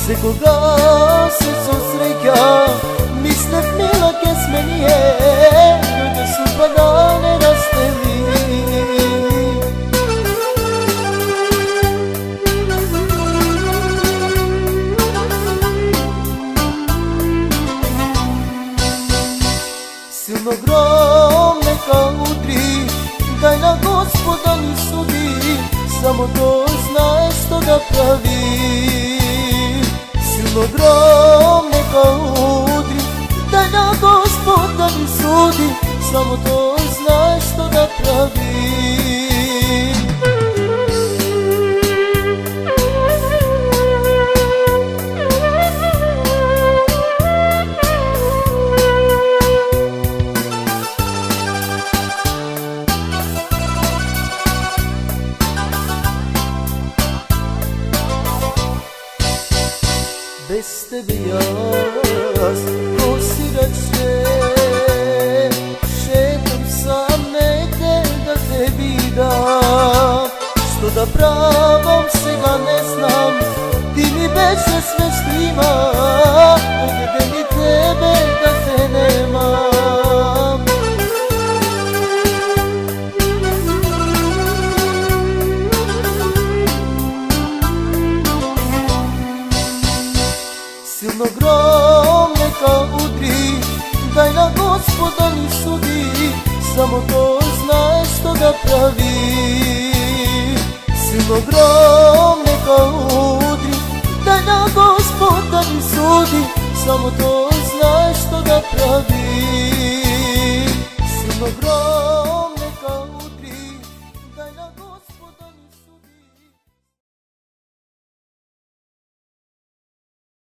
Се кога се susreća, мислев мила ке сме ние, но да судба да не раздели. Силно гром нека удри, дай на Господа ни суди, само Той знае що да прави. Силно гром нека удри, дай на Господа ни суди, само Той знае що да прави. Без тебе аз ko сираче, шетам сам негде да те видам. Що да правам сега не знам, ти ми беше sve što imam, ovdje mi tebe da te nemam. Silno grom neka udri, daj na Gospoda ni sudi, samo Той знае što da pravi. Silno grom neka udri, daj na Gospoda ni sudi, samo Той знае što da pravi. Silno grom